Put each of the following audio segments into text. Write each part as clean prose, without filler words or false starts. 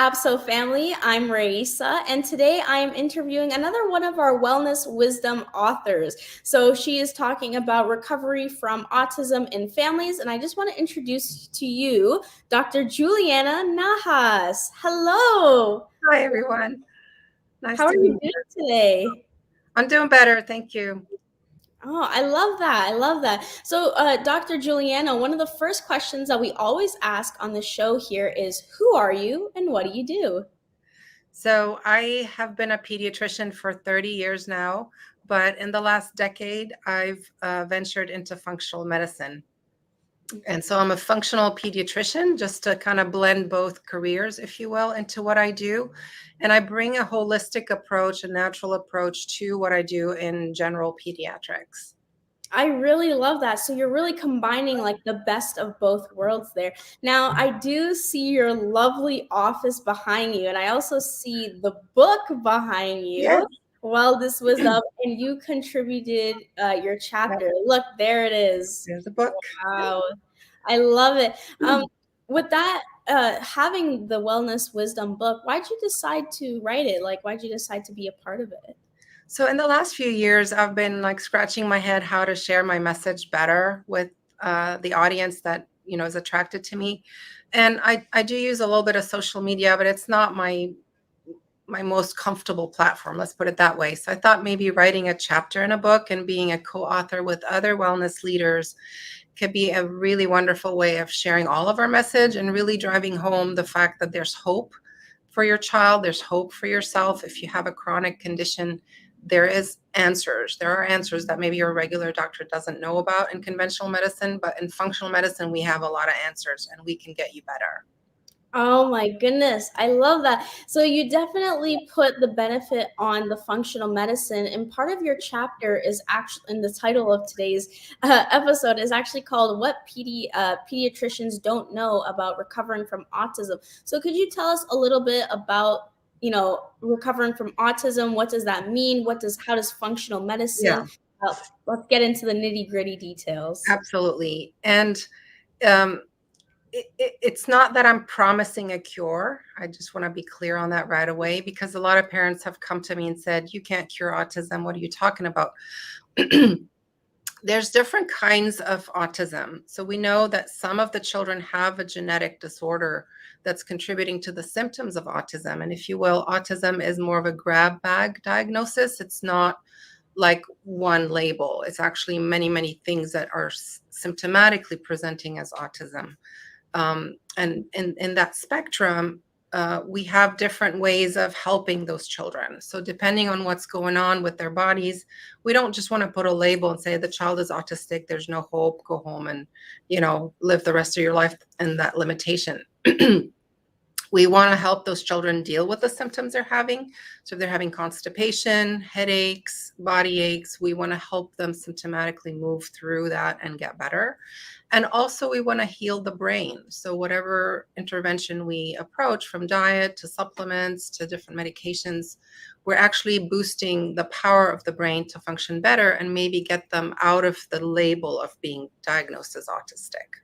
APSO family. I'm Raisa, and today I am interviewing another one of our Wellness Wisdom authors. So she is talking about recovery from autism in families, and I just want to introduce to you Dr. Juliana Nahas. Hello. Hi, everyone. Nice How are to you meet doing you. today? I'm doing better. Thank you. Oh, I love that. I love that. So, Dr. Juliana, one of the first questions that we always ask on the show here is, who are you and what do you do? So, I have been a pediatrician for 30 years now, but in the last decade, I've ventured into functional medicine. And so, I'm a functional pediatrician just to kind of blend both careers, if you will, into what I do. And I bring a holistic approach, a natural approach to what I do in general pediatrics. I really love that. So you're really combining like the best of both worlds there. Now, I do see your lovely office behind you, and I also see the book behind Yes. you. Well, this was up, and you contributed your Yep. chapter. Look, there it is. There's a book. Wow, I love it. With that, having the Wellness Wisdom book, why'd you decide to write it? Like, why'd you decide to be a part of it? So in the last few years, I've been like scratching my head how to share my message better with the audience that is attracted to me, and I do use a little bit of social media, but it's not my most comfortable platform. Let's put it that way. So I thought maybe writing a chapter in a book and being a co-author with other wellness leaders could be a really wonderful way of sharing all of our message and really driving home the fact that there's hope for your child, there's hope for yourself. If you have a chronic condition, there is answers. There are answers that maybe your regular doctor doesn't know about in conventional medicine, but in functional medicine, we have a lot of answers and we can get you better. Oh my goodness, I love that. So you definitely put the benefit on the functional medicine, and part of your chapter is actually, and the title of today's episode is actually called "What Pediatricians Don't Know About Recovering from Autism." So could you tell us a little bit about, recovering from autism? What does that mean? How does functional medicine Yeah, help? Let's get into the nitty-gritty details. absolutely. And um, it's not that I'm promising a cure. I just want to be clear on that right away because a lot of parents have come to me and said, "You can't cure autism. What are you talking about?" There's different kinds of autism. So we know that some of the children have a genetic disorder that's contributing to the symptoms of autism. And if you will, autism is more of a grab bag diagnosis. It's not like one label. It's actually many, many things that are symptomatically presenting as autism. And in that spectrum, we have different ways of helping those children. So depending on what's going on with their bodies, we don't just want to put a label and say the child is autistic, there's no hope, go home and, live the rest of your life in that limitation. We want to help those children deal with the symptoms they're having. So if they're having constipation, headaches, body aches, we want to help them symptomatically move through that and get better. And also we want to heal the brain. So whatever intervention we approach, from diet to supplements to different medications, we're actually boosting the power of the brain to function better and maybe get them out of the label of being diagnosed as autistic.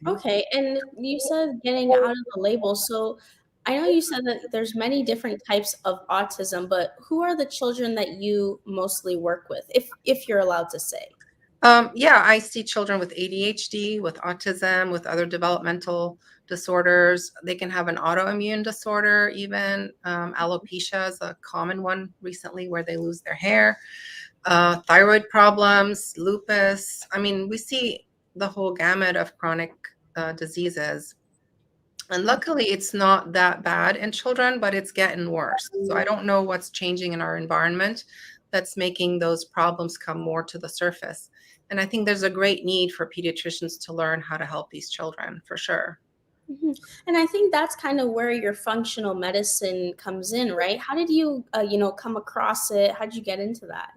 Okay, and you said getting out of the label. So I know you said that there's many different types of autism, but who are the children that you mostly work with, if you're allowed to say? Yeah, I see children with ADHD, with autism, with other developmental disorders. They can have an autoimmune disorder, even alopecia is a common one recently where they lose their hair, thyroid problems, lupus. I mean, we see the whole gamut of chronic diseases. And luckily, it's not that bad in children, but it's getting worse. So I don't know what's changing in our environment that's making those problems come more to the surface. And I think there's a great need for pediatricians to learn how to help these children for sure. Mhm. And I think that's kind of where your functional medicine comes in, right? How did you, come across it? How did you get into that?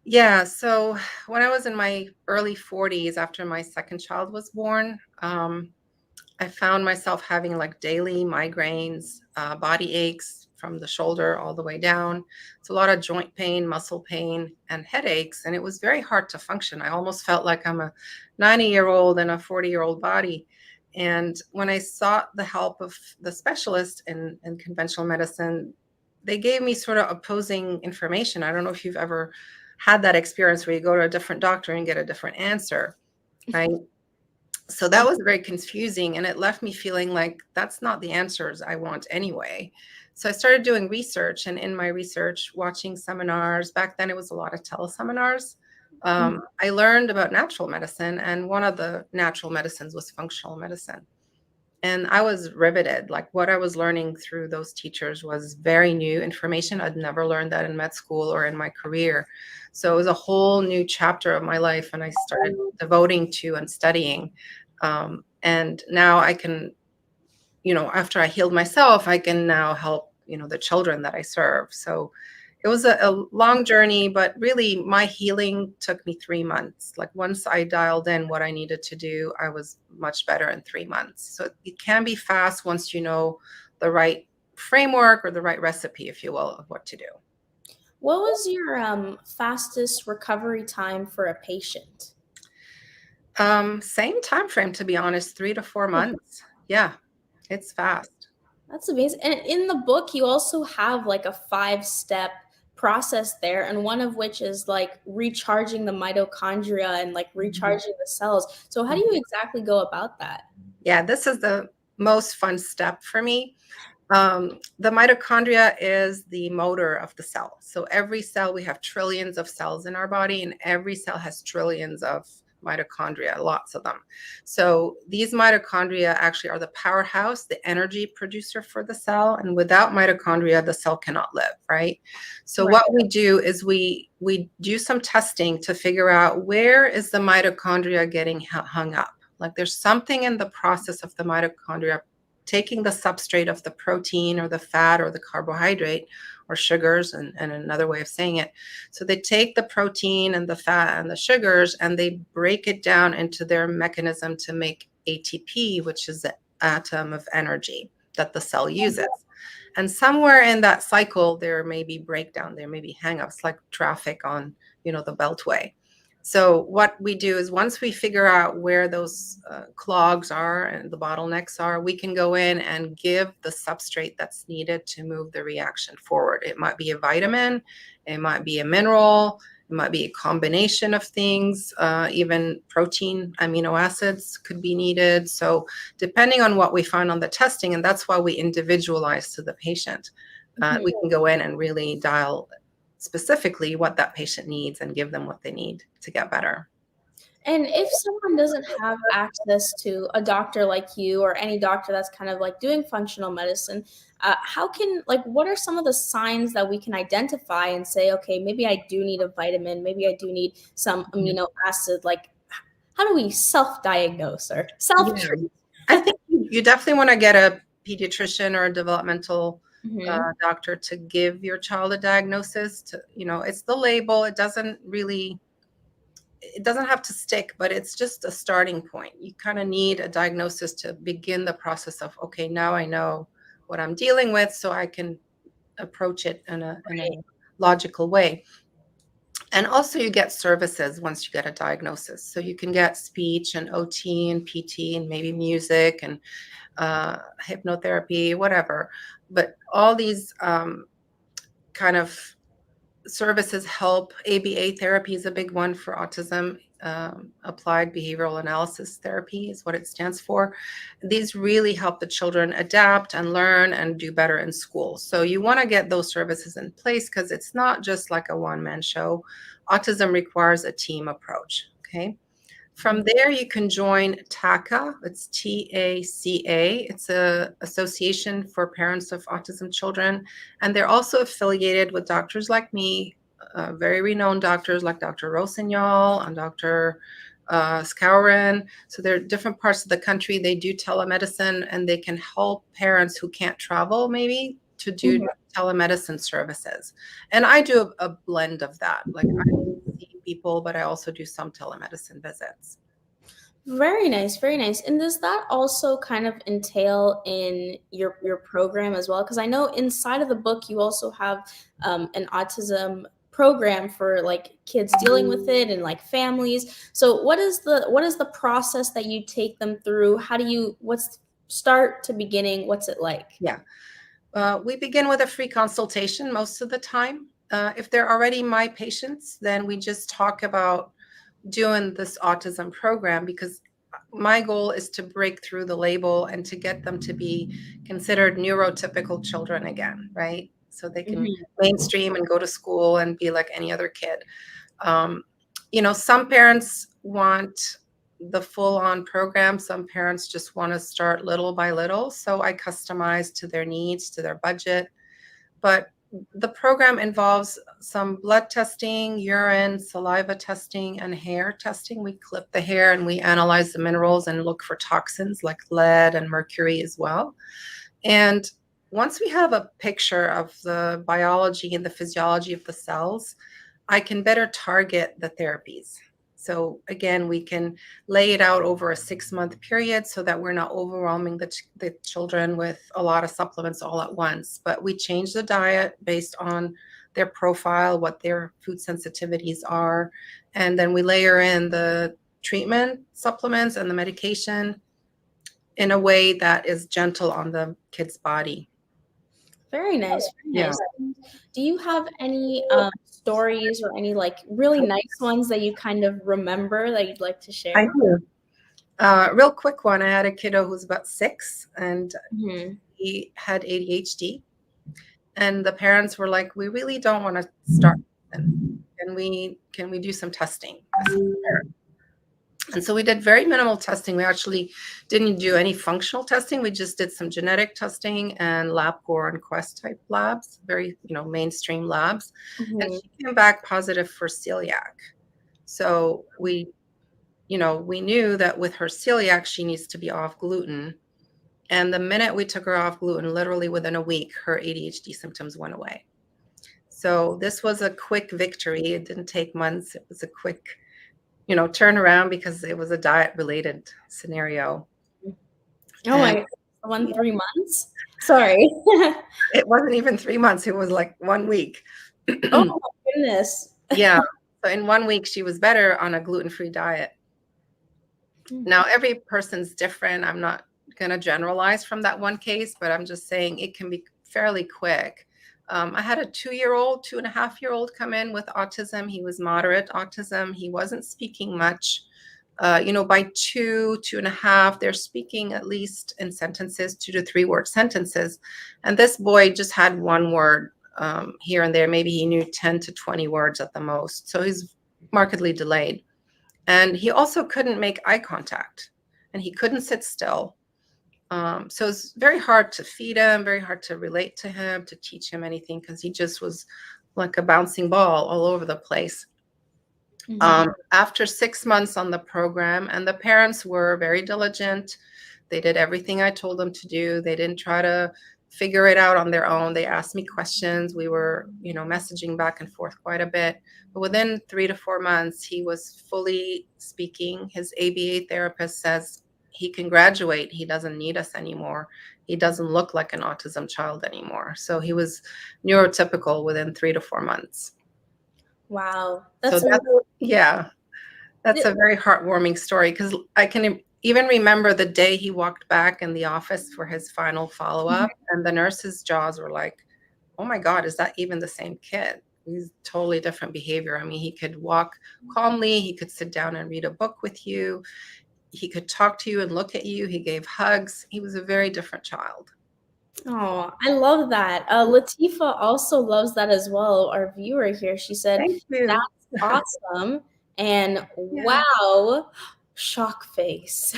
Yeah, so when I was in my early 40s, after my second child was born, I found myself having like daily migraines, body aches from the shoulder all the way down. It's a lot of joint pain, muscle pain, and headaches. And it was very hard to function. I almost felt like I'm a 90-year-old in a 40-year-old body. And when I sought the help of the specialist in conventional medicine, they gave me sort of opposing information. I don't know if you've ever had that experience where you go to a different doctor and get a different answer, right? So that was very confusing, and it left me feeling like that's not the answers I want anyway. So I started doing research, and in my research, watching seminars. Back then, it was a lot of teleseminars. I learned about natural medicine, and one of the natural medicines was functional medicine. And I was riveted. Like, what I was learning through those teachers was very new information. I'd never learned that in med school or in my career. So it was a whole new chapter of my life, and I started devoting to and studying. And now I can, after I healed myself, I can now help, the children that I serve. So it was a long journey, but really my healing took me 3 months. Like, once I dialed in what I needed to do, I was much better in 3 months. So it can be fast once you know the right framework or the right recipe, if you will, of what to do. What was your fastest recovery time for a patient? Same time frame, to be honest, 3 to 4 months. Yeah, it's fast. That's amazing. And in the book, you also have like a 5-step process there, and one of which is like recharging the mitochondria and like recharging the cells. So, how do you exactly go about that? Yeah, this is the most fun step for me. The mitochondria is the motor of the cell. So every cell, we have trillions of cells in our body, and every cell has trillions of mitochondria, lots of them. So these mitochondria actually are the powerhouse, the energy producer for the cell. And without mitochondria, the cell cannot live, right? So Right. what we do is we do some testing to figure out, where is the mitochondria getting hung up? Like, there's something in the process of the mitochondria taking the substrate of the protein or the fat or the carbohydrate or sugars, and another way of saying it. So they take the protein and the fat and the sugars, and they break it down into their mechanism to make ATP, which is the atom of energy that the cell uses. And somewhere in that cycle, there may be breakdown, there may be hangups, like traffic on, the beltway. So what we do is, once we figure out where those clogs are and the bottlenecks are, we can go in and give the substrate that's needed to move the reaction forward. It might be a vitamin, it might be a mineral, it might be a combination of things, even protein, amino acids could be needed. So depending on what we find on the testing, and that's why we individualize to the patient, we can go in and really dial specifically what that patient needs and give them what they need to get better. And if someone doesn't have access to a doctor like you or any doctor that's kind of like doing functional medicine, what are some of the signs that we can identify and say, okay, maybe I do need a vitamin, maybe I do need some amino acid? Like, how do we self-diagnose or Yeah, self-treat? I think you definitely want to get a pediatrician or a developmental Mm-hmm. doctor to give your child a diagnosis. It's the label. It doesn't have to stick, but it's just a starting point. You kind of need a diagnosis to begin the process of, okay, now I know what I'm dealing with, so I can approach it in a logical way. And also, you get services once you get a diagnosis. So you can get speech and OT and PT and maybe music and hypnotherapy, whatever. But all these kind of services help. ABA therapy is a big one for autism. Applied behavioral analysis therapy is what it stands for. These really help the children adapt and learn and do better in school. So you want to get those services in place, because it's not just like a one-man show. Autism requires a team approach. Okay. From there, you can join TACA. It's TACA. It's a association for parents of autism children, and they're also affiliated with doctors like me, very renowned doctors like Dr. Rossignol and Dr. Scourin. So there are different parts of the country. They do telemedicine, and they can help parents who can't travel maybe to do telemedicine services. And I do a blend of that. Like, I see people, but I also do some telemedicine visits. Very nice, very nice. And does that also kind of entail in your program as well? Because I know inside of the book you also have an autism program for like kids dealing with it and like families. So what is the process that you take them through? What's start to beginning? What's it like? Yeah. We begin with a free consultation most of the time. If they're already my patients, then we just talk about doing this autism program, because my goal is to break through the label and to get them to be considered neurotypical children again, right? So they can Mhm. mainstream and go to school and be like any other kid. Um, some parents want the full on program. Some parents just want to start little by little. So I customize to their needs, to their budget. But the program involves some blood testing, urine, saliva testing, and hair testing. We clip the hair and we analyze the minerals and look for toxins like lead and mercury as well. And once we have a picture of the biology and the physiology of the cells, I can better target the therapies. So again, we can lay it out over a 6-month period so that we're not overwhelming the children with a lot of supplements all at once. But we change the diet based on their profile, what their food sensitivities are, and then we layer in the treatment supplements and the medication in a way that is gentle on the kid's body. Very nice, very Yeah. nice. Do you have any stories or any like really nice ones that you kind of remember that you'd like to I share? do. Real quick one. I had a kiddo who's about 6, and Mhm. he had ADHD. And the parents were like, "We really don't want to start. Can we do some testing?" And so we did very minimal testing. We actually didn't do any functional testing. We just did some genetic testing and LabCorp and Quest type labs, very mainstream labs. And Mhm. she came back positive for celiac. So we knew that with her celiac, she needs to be off gluten. And the minute we took her off gluten, literally within a week, her ADHD symptoms went away. So this was a quick victory. It didn't take months. It was a quick, turnaround, because it was a diet related scenario. Oh And my, 3 months? Sorry. it wasn't even 3 months. It was like 1 week. Oh my goodness. Yeah. So in 1 week, she was better on a gluten-free diet. Now, every person's different. I'm not going to generalize from that one case, but I'm just saying it can be fairly quick. I had a 2-year-old, 2.5-year-old come in with autism. He was moderate autism. He wasn't speaking much. By 2.5, they're speaking at least in sentences, 2 to 3 word sentences. And this boy just had one word here and there. Maybe he knew 10 to 20 words at the most. So he's markedly delayed. And he also couldn't make eye contact, and he couldn't sit still. So it's very hard to feed him, very hard to relate to him, to teach him anything, because he just was like a bouncing ball all over the place. After 6 months on the program, and the parents were very diligent, they did everything I told them to do. They didn't try to figure it out on their own. They asked me questions. We were, messaging back and forth quite a bit. But within 3 to 4 months, he was fully speaking. His ABA therapist says he can graduate. He doesn't need us anymore. He doesn't look like an autism child anymore. So he was neurotypical within 3 to 4 months. Wow. So That's yeah, that's a very heartwarming story, because I can even remember the day he walked back in the office for his final follow-up, and the nurse's jaws were like, "Oh my God, is that even the same kid?" He's totally different behavior. I mean, he could walk calmly, he could sit down and read a book with you, he could talk to you and look at you, he gave hugs. He was a very different child. Oh, I love that. Latifa also loves that as well. Our viewer here, she said, Thank you. "That's awesome," and Yeah. wow, shock face.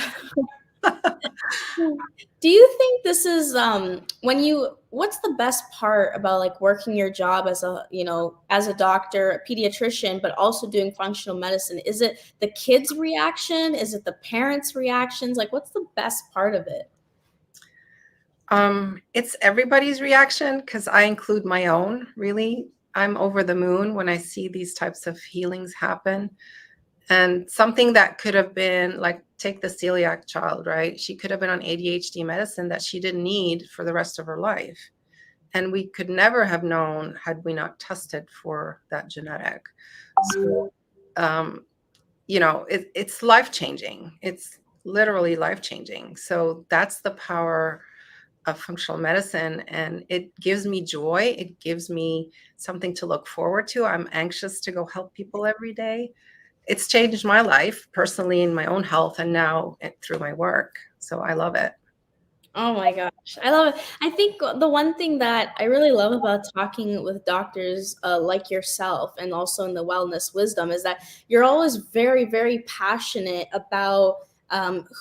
Do you think this is what's the best part about like working your job as a doctor, a pediatrician, but also doing functional medicine? Is it the kids' reaction? Is it the parents' reactions? Like what's the best part of it? It's everybody's reaction, because I include my own, really. I'm over the moon when I see these types of healings happen. And something that could have been like, take the celiac child, right? She could have been on ADHD medicine that she didn't need for the rest of her life. And we could never have known had we not tested for that genetic. So, it's life-changing. It's literally life-changing. So that's the power of functional medicine, and it gives me joy. It gives me something to look forward to. I'm anxious to go help people every day. It's changed my life personally in my own health and now through my work. So I love it. Oh my gosh, I love it. I think the one thing that I really love about talking with doctors like yourself and also in the wellness wisdom is that you're always very, very passionate about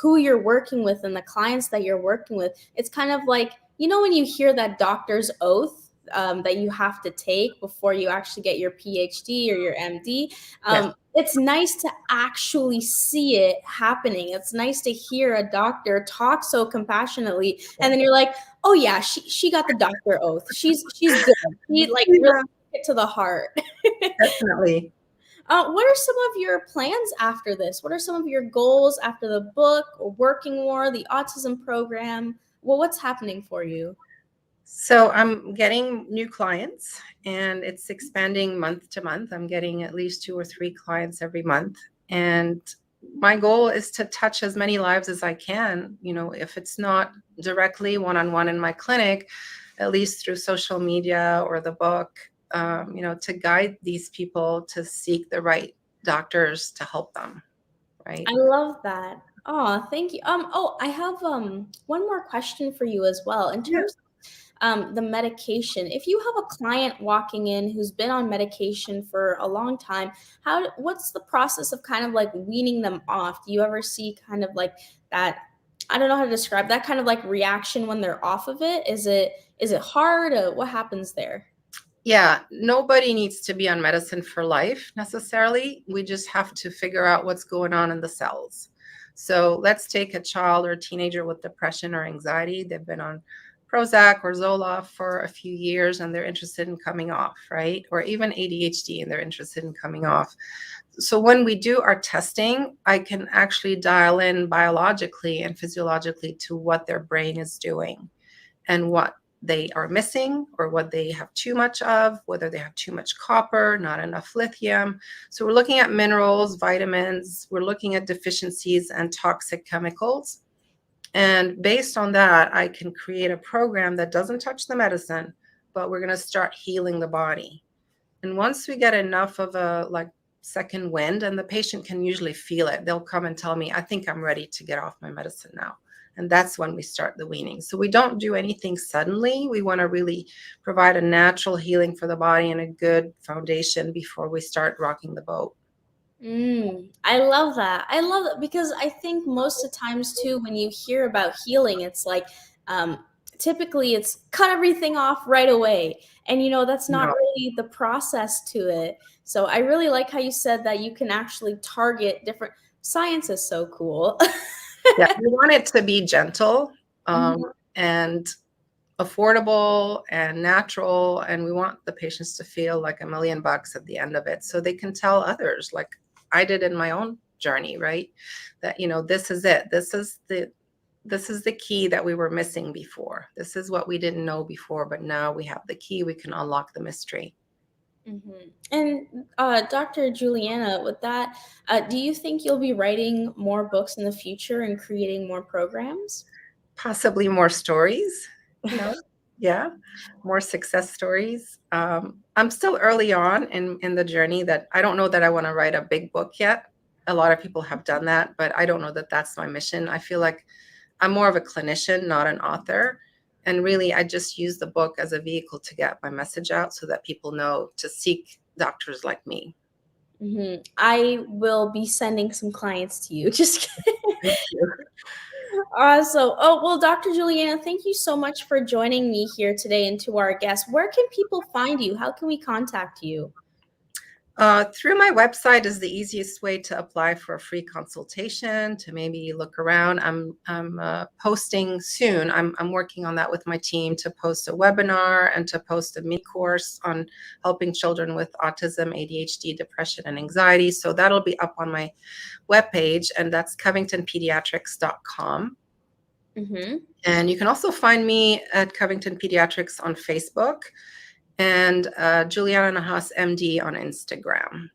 who you're working with and the clients that you're working with. It's kind of like, when you hear that doctor's oath that you have to take before you actually get your PhD or your MD. Yes. It's nice to actually see it happening. It's nice to hear a doctor talk so compassionately, and then you're like, "Oh yeah, she got the doctor oath. She's good. She like really Yeah, took it to the heart." definitely. What are some of your plans after this? What are some of your goals after the book or working more, the autism program? Well, what's happening for you? So I'm getting new clients and it's expanding month to month. I'm getting at least 2 or 3 clients every month. And my goal is to touch as many lives as I can. If it's not directly one-on-one in my clinic, at least through social media or the book, to guide these people to seek the right doctors to help them. Right. I love that. Oh, thank you. I have one more question for you as well. In Yeah. terms of the medication, if you have a client walking in who's been on medication for a long time, what's the process of kind of like weaning them off? Do you ever see kind of like that? I don't know how to describe that kind of like reaction when they're off of it. Is it hard? What happens there? Yeah, nobody needs to be on medicine for life necessarily. We just have to figure out what's going on in the cells. So let's take a child or a teenager with depression or anxiety. They've been on Prozac or Zoloft for a few years and they're interested in coming off, right? Or even ADHD and they're interested in coming off. So when we do our testing, I can actually dial in biologically and physiologically to what their brain is doing and what they are missing or what they have too much of, whether they have too much copper, not enough lithium. So we're looking at minerals, vitamins, we're looking at deficiencies and toxic chemicals. And based on that, I can create a program that doesn't touch the medicine, but we're going to start healing the body. And once we get enough of a second wind, and the patient can usually feel it, they'll come and tell me, I think I'm ready to get off my medicine now. And that's when we start the weaning. So we don't do anything suddenly. We want to really provide a natural healing for the body and a good foundation before we start rocking the boat. I love that. I love it because I think most of the times too, when you hear about healing, it's like typically it's cut everything off right away. And that's not No. really the process to it. So I really like how you said that you can actually target different science is so cool. Yeah, we want it to be gentle Mhm. and affordable and natural, and we want the patients to feel like $1,000,000 at the end of it so they can tell others, like I did in my own journey, right? That this is it. This is the key that we were missing before. This is what we didn't know before, but now we have the key. We can unlock the mystery. And Dr. Juliana, with that, do you think you'll be writing more books in the future and creating more programs? Possibly more stories, you know? Yeah, more success stories. I'm still early on in the journey that I don't know that I want to write a big book yet. A lot of people have done that, but I don't know that that's my mission. I feel like I'm more of a clinician, not an author. And really, I just use the book as a vehicle to get my message out so that people know to seek doctors like me. I will be sending some clients to you. Just Thank you. well, Dr. Juliana, thank you so much for joining me here today and to our guests. Where can people find you? How can we contact you? Through my website is the easiest way to apply for a free consultation, to maybe look around. I'm posting soon. I'm working on that with my team to post a webinar and to post a mini course on helping children with autism, ADHD, depression, and anxiety. So that'll be up on my webpage, and that's covingtonpediatrics.com. Mm-hmm. And you can also find me at Covington Pediatrics on Facebook and Juliana Nahas MD on Instagram.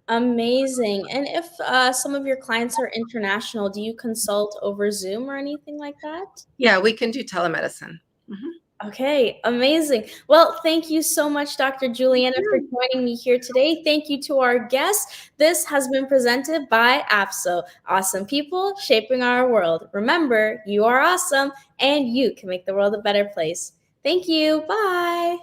Amazing. And if some of your clients are international, do you consult over Zoom or anything like that? Yeah, we can do telemedicine. Mhm. Okay, amazing. Well, thank you so much, Dr. Juliana, for joining me here today. Thank you to our guests. This has been presented by APSO, awesome people shaping our world. Remember, you are awesome and you can make the world a better place. Thank you. Bye.